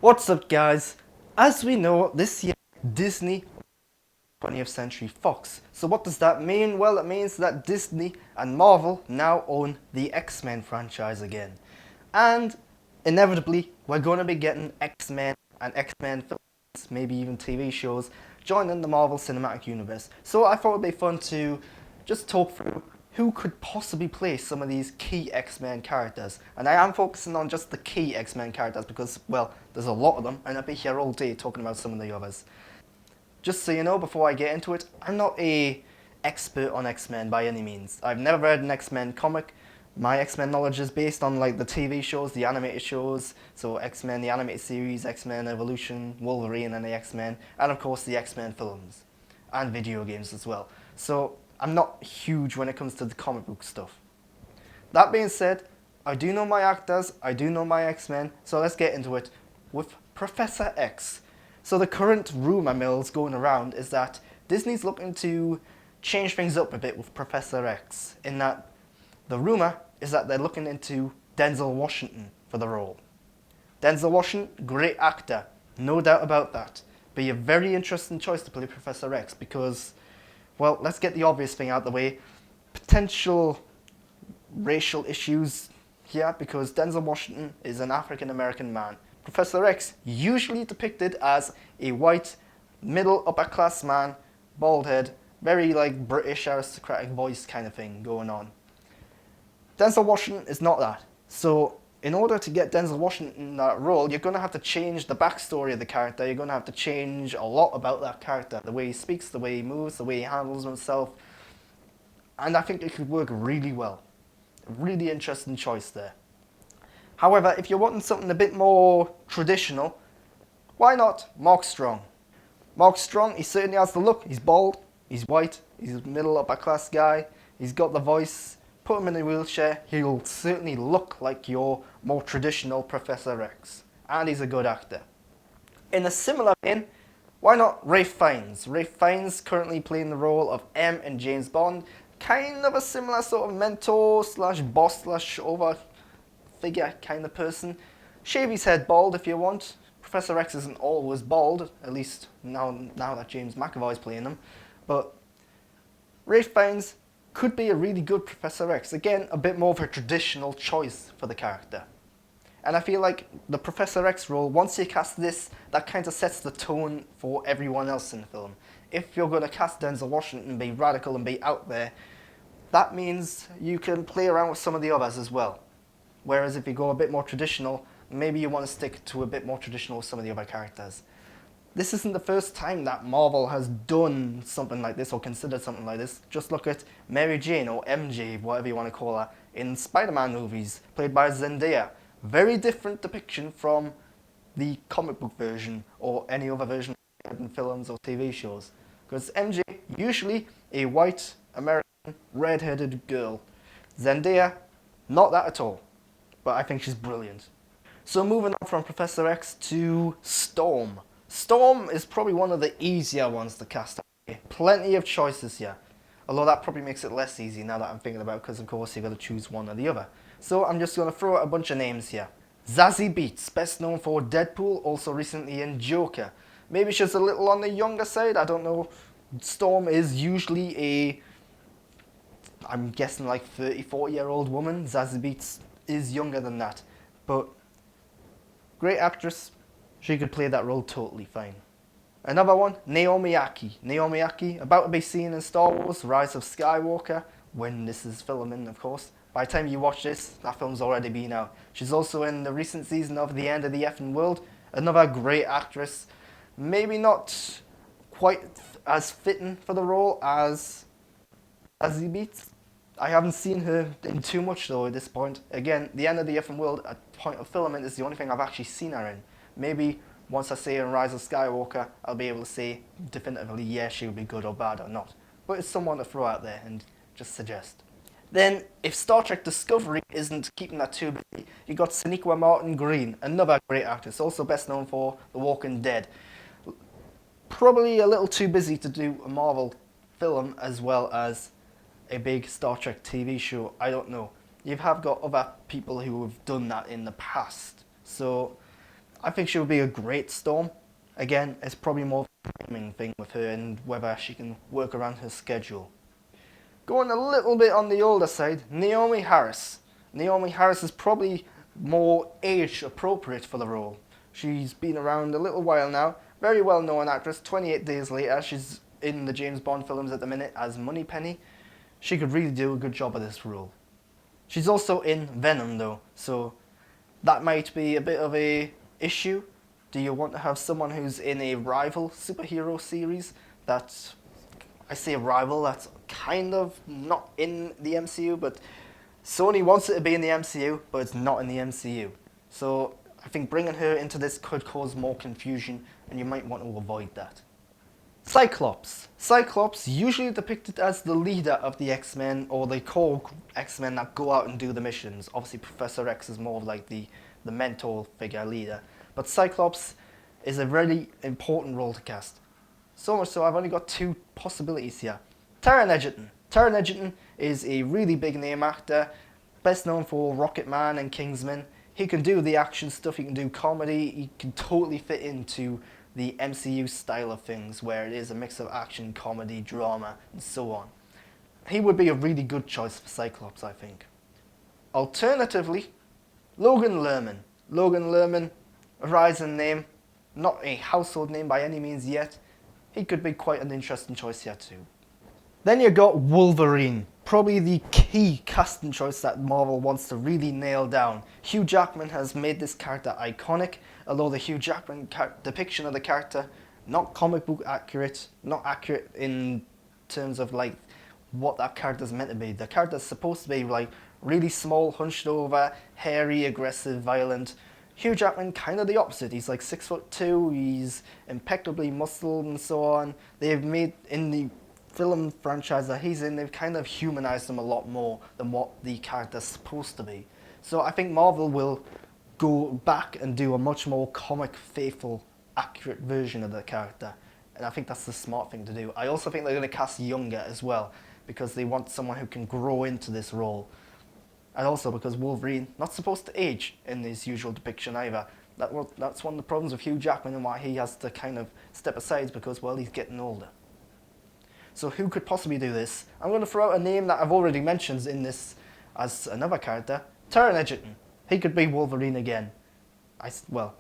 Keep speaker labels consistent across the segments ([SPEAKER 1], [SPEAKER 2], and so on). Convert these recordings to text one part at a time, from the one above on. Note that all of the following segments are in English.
[SPEAKER 1] What's up, guys? As we know, this year Disney 20th Century Fox. So what does that mean? Well, it means that Disney and Marvel now own the X-Men franchise again. And inevitably, we're going to be getting X-Men and X-Men films, maybe even TV shows, joining the Marvel Cinematic Universe. So I thought it'd be fun to just talk through who could possibly play some of these key X-Men characters. And I am focusing on just the key X-Men characters because, well, there's a lot of them, and I'll be here all day talking about some of the others. Just so you know, before I get into it, I'm not a expert on X-Men by any means. I've never read an X-Men comic. My X-Men knowledge is based on like the TV shows, the animated shows, so X-Men, the animated series, X-Men Evolution, Wolverine and the X-Men, and of course the X-Men films, and video games as well. So I'm not huge when it comes to the comic book stuff. That being said, I do know my actors, I do know my X-Men, so let's get into it with Professor X. So the current rumour mills going around is that Disney's looking to change things up a bit with Professor X, in that the rumour is that they're looking into Denzel Washington for the role. Denzel Washington, great actor, no doubt about that. Be a very interesting choice to play Professor X because, well, let's get the obvious thing out of the way. Potential racial issues here because Denzel Washington is an African American man. Professor X, usually depicted as a white, middle upper class man, bald head, very like British aristocratic voice kind of thing going on. Denzel Washington is not that. So in order to get Denzel Washington in that role, you're going to have to change the backstory of the character. You're going to have to change a lot about that character. The way he speaks, the way he moves, the way he handles himself. And I think it could work really well. A really interesting choice there. However, if you're wanting something a bit more traditional, why not Mark Strong? Mark Strong, he certainly has the look. He's bald, he's white, he's a middle upper class guy, he's got the voice. Put him in a wheelchair, he'll certainly look like your more traditional Professor X. And he's a good actor. In a similar vein, why not Ralph Fiennes? Ralph Fiennes currently playing the role of M in James Bond. Kind of a similar sort of mentor slash boss slash over figure kind of person. Shave his head bald if you want. Professor X isn't always bald, at least now that James McAvoy is playing him. But Ralph Fiennes could be a really good Professor X. Again, a bit more of a traditional choice for the character. And I feel like the Professor X role, once you cast this, that kind of sets the tone for everyone else in the film. If you're going to cast Denzel Washington and be radical and be out there, that means you can play around with some of the others as well. Whereas if you go a bit more traditional, maybe you want to stick to a bit more traditional with some of the other characters. This isn't the first time that Marvel has done something like this or considered something like this. Just look at Mary Jane or MJ, whatever you want to call her, in Spider-Man movies, played by Zendaya. Very different depiction from the comic book version or any other version in films or TV shows. Because MJ, usually a white, American, red-headed girl. Zendaya, not that at all. But I think she's brilliant. So moving on from Professor X to Storm. Storm is probably one of the easier ones to cast. Plenty of choices here. Although that probably makes it less easy now that I'm thinking about it, because of course you've got to choose one or the other. So I'm just going to throw out a bunch of names here. Zazie Beetz, best known for Deadpool, also recently in Joker. Maybe she's a little on the younger side, I don't know. Storm is usually I'm guessing like 30-40-year-old woman. Zazie Beetz is younger than that. But great actress. She could play that role totally fine. Another one, Naomi Aki. Naomi Aki, about to be seen in Star Wars Rise of Skywalker, when this is filming, of course. By the time you watch this, that film's already been out. She's also in the recent season of The End of the Effing World. Another great actress. Maybe not quite as fitting for the role as Zazie Beetz. I haven't seen her in too much though at this point. Again, The End of the Effing World at point of filming is the only thing I've actually seen her in. Maybe once I see her in Rise of Skywalker, I'll be able to say definitively, yeah, she would be good or bad or not. But it's someone to throw out there and just suggest. Then, if Star Trek Discovery isn't keeping that too busy, you got Sonequa Martin Green, another great actress, also best known for The Walking Dead. Probably a little too busy to do a Marvel film as well as a big Star Trek TV show, I don't know. You have got other people who have done that in the past, so I think she would be a great Storm. Again, it's probably more of a timing thing with her and whether she can work around her schedule. Going a little bit on the older side, Naomi Harris. Naomi Harris is probably more age appropriate for the role. She's been around a little while now, very well known actress. 28 Days Later, she's in the James Bond films at the minute as Moneypenny. She could really do a good job of this role. She's also in Venom though, so that might be a bit of a issue. Do you want to have someone who's in a rival superhero series that, I say a rival, that's kind of not in the MCU, but Sony wants it to be in the MCU, but it's not in the MCU. So I think bringing her into this could cause more confusion, and you might want to avoid that. Cyclops. Cyclops, usually depicted as the leader of the X-Men, or the core X-Men that go out and do the missions. Obviously Professor X is more of like the mentor figure leader. But Cyclops is a really important role to cast. So much so I've only got two possibilities here. Taron Egerton. Taron Egerton is a really big name actor, best known for Rocket Man and Kingsman. He can do the action stuff, he can do comedy, he can totally fit into the MCU style of things where it is a mix of action, comedy, drama, and so on. He would be a really good choice for Cyclops, I think. Alternatively, Logan Lerman. Logan Lerman, a rising name, not a household name by any means yet. He could be quite an interesting choice here too. Then you got Wolverine, probably the key casting choice that Marvel wants to really nail down. Hugh Jackman has made this character iconic, although the Hugh Jackman depiction of the character, not comic book accurate, not accurate in terms of like what that character's meant to be. The character's supposed to be like really small, hunched over, hairy, aggressive, violent. Hugh Jackman, kind of the opposite. He's like 6'2", he's impeccably muscled and so on. They've made, in the film franchise that he's in, they've kind of humanized him a lot more than what the character's supposed to be. So I think Marvel will go back and do a much more comic, faithful, accurate version of the character. And I think that's the smart thing to do. I also think they're going to cast younger as well, because they want someone who can grow into this role. And also because Wolverine, not supposed to age in his usual depiction either. That's one of the problems with Hugh Jackman and why he has to kind of step aside, because, well, he's getting older. So who could possibly do this? I'm going to throw out a name that I've already mentioned in this as another character. Taron Egerton. He could be Wolverine again.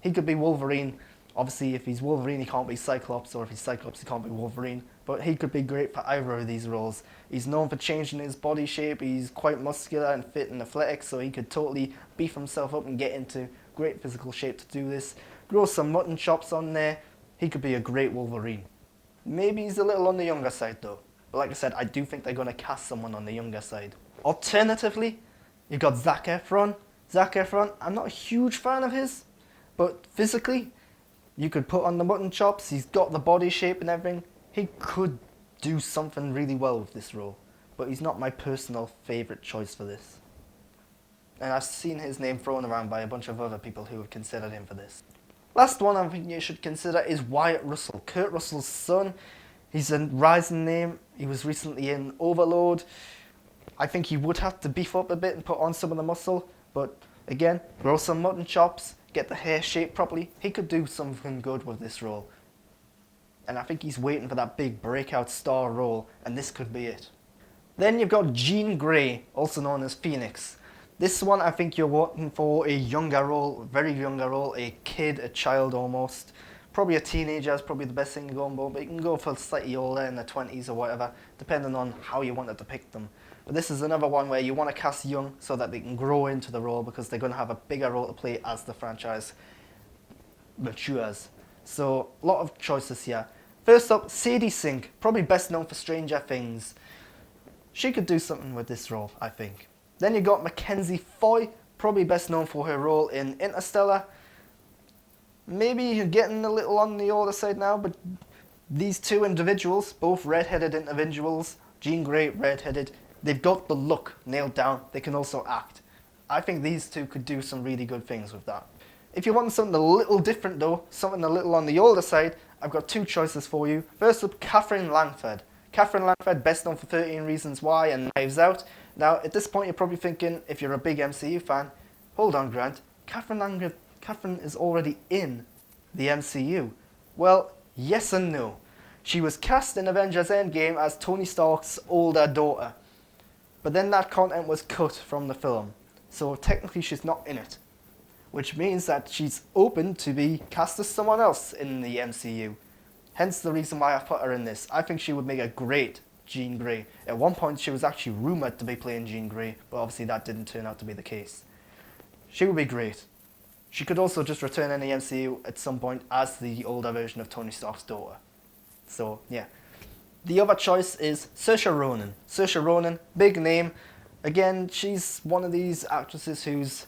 [SPEAKER 1] He could be Wolverine. Obviously, if he's Wolverine, he can't be Cyclops, or if he's Cyclops, he can't be Wolverine. But he could be great for either of these roles. He's known for changing his body shape. He's quite muscular and fit and athletic, so he could totally beef himself up and get into great physical shape to do this. Grow some mutton chops on there. He could be a great Wolverine. Maybe he's a little on the younger side though. But like I said, I do think they're going to cast someone on the younger side. Alternatively, you've got Zac Efron. Zac Efron, I'm not a huge fan of his, but physically, you could put on the mutton chops. He's got the body shape and everything. He could do something really well with this role, but he's not my personal favourite choice for this. And I've seen his name thrown around by a bunch of other people who have considered him for this. Last one I think you should consider is Wyatt Russell, Kurt Russell's son. He's a rising name. He was recently in Overlord. I think he would have to beef up a bit and put on some of the muscle, but again, grow some mutton chops, get the hair shaped properly. He could do something good with this role. And I think he's waiting for that big breakout star role, and this could be it. Then you've got Jean Grey, also known as Phoenix. This one, I think you're wanting for a younger role, very younger role, a kid, a child almost. Probably a teenager is probably the best thing to go on board, but you can go for slightly older, in the 20s or whatever, depending on how you want to depict them. But this is another one where you want to cast young so that they can grow into the role, because they're going to have a bigger role to play as the franchise matures. So, a lot of choices here. First up, Sadie Sink, probably best known for Stranger Things. She could do something with this role, I think. Then you got Mackenzie Foy, probably best known for her role in Interstellar. Maybe you're getting a little on the older side now, but these two individuals, both red-headed individuals, Jean Grey, red-headed, they've got the look nailed down. They can also act. I think these two could do some really good things with that. If you want something a little different though, something a little on the older side, I've got two choices for you. First up, Katherine Langford. Katherine Langford, best known for 13 Reasons Why and Knives Out. Now, at this point, you're probably thinking, if you're a big MCU fan, hold on, Grant, Katherine Catherine is already in the MCU? Well, yes and no. She was cast in Avengers Endgame as Tony Stark's older daughter, but then that content was cut from the film, so technically she's not in it, which means that she's open to be cast as someone else in the MCU. Hence the reason why I put her in this. I think she would make a great Jean Grey. At one point she was actually rumoured to be playing Jean Grey, but obviously that didn't turn out to be the case. She would be great. She could also just return in the MCU at some point as the older version of Tony Stark's daughter. So, yeah. The other choice is Saoirse Ronan. Saoirse Ronan, big name. Again, she's one of these actresses who's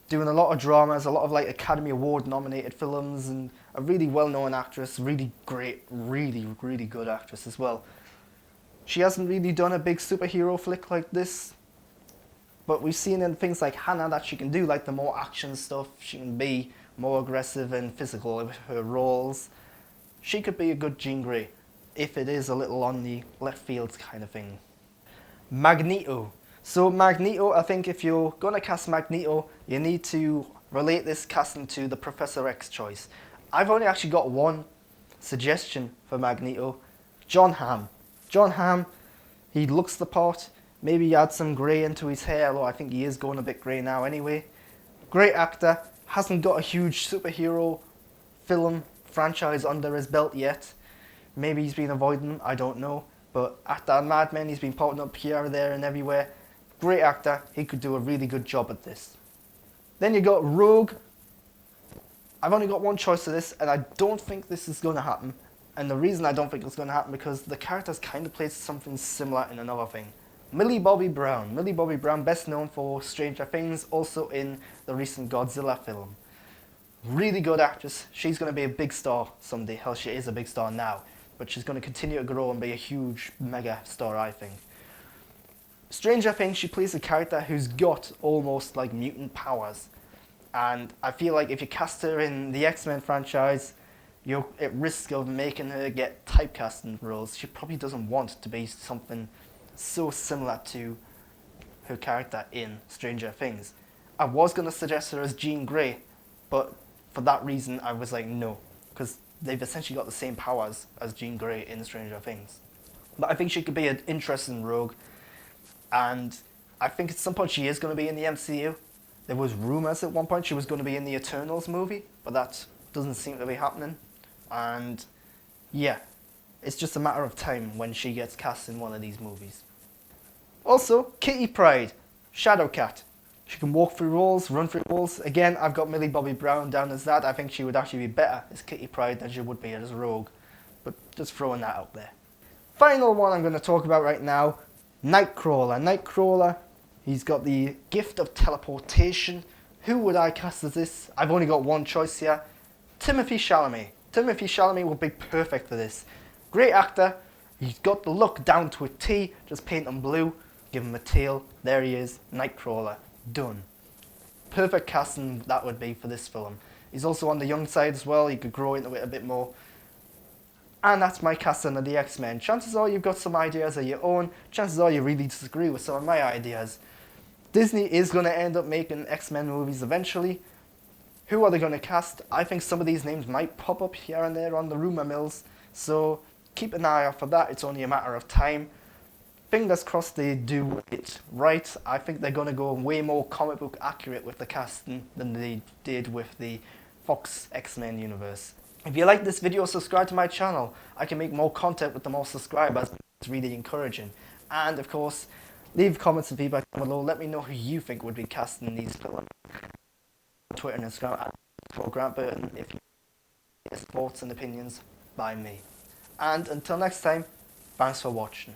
[SPEAKER 1] doing a lot of dramas, a lot of like Academy Award nominated films, and a really well-known actress, really great, really, really good actress as well. She hasn't really done a big superhero flick like this, but we've seen in things like Hannah that she can do like the more action stuff. She can be more aggressive and physical with her roles. She could be a good Jean Grey, if it is a little on the left field kind of thing. Magneto. So Magneto, I think if you're going to cast Magneto, you need to relate this casting to the Professor X choice. I've only actually got one suggestion for Magneto. Jon Hamm. Jon Hamm, he looks the part. Maybe he adds some grey into his hair, although I think he is going a bit grey now anyway. Great actor, hasn't got a huge superhero film franchise under his belt yet. Maybe he's been avoiding them, I don't know. But actor on Mad Men, he's been popping up here, there and everywhere. Great actor, he could do a really good job at this. Then you got Rogue. I've only got one choice of this, and I don't think this is going to happen. And the reason I don't think it's going to happen because the character's kind of plays something similar in another thing. Millie Bobby Brown. Millie Bobby Brown, best known for Stranger Things, also in the recent Godzilla film. Really good actress. She's going to be a big star someday. Hell, she is a big star now. But she's going to continue to grow and be a huge mega star, I think. Stranger Things, she plays a character who's got almost like mutant powers. And I feel like if you cast her in the X-Men franchise, you're at risk of making her get typecast in roles. She probably doesn't want to be something so similar to her character in Stranger Things. I was going to suggest her as Jean Grey, but for that reason I was like no, because they've essentially got the same powers as Jean Grey in Stranger Things. But I think she could be an interesting rogue, and I think at some point she is going to be in the MCU. There was rumours at one point she was going to be in the Eternals movie, but that doesn't seem to be happening. And yeah, it's just a matter of time when she gets cast in one of these movies. Also, Kitty Pryde, Shadowcat. She can walk through walls, run through walls. Again, I've got Millie Bobby Brown down as that. I think she would actually be better as Kitty Pryde than she would be as Rogue. But just throwing that out there. Final one I'm going to talk about right now, Nightcrawler. Nightcrawler, he's got the gift of teleportation. Who would I cast as this? I've only got one choice here. Timothée Chalamet. Timothée Chalamet would be perfect for this. Great actor. He's got the look down to a T. Just paint him blue. Give him a tail. There he is. Nightcrawler. Done. Perfect casting that would be for this film. He's also on the young side as well. He could grow into it a bit more. And that's my casting of the X-Men. Chances are you've got some ideas of your own. Chances are you really disagree with some of my ideas. Disney is going to end up making X-Men movies eventually. Who are they going to cast? I think some of these names might pop up here and there on the rumour mills. So keep an eye out for that. It's only a matter of time. Fingers crossed they do it right. I think they're going to go way more comic book accurate with the casting than they did with the Fox X-Men universe. If you like this video, subscribe to my channel. I can make more content with the more subscribers. It's really encouraging. And of course, leave comments and feedback down below. Let me know who you think would be cast in these films. Twitter and Instagram at Grant Burton. If you have thoughts and opinions by me. And until next time, thanks for watching.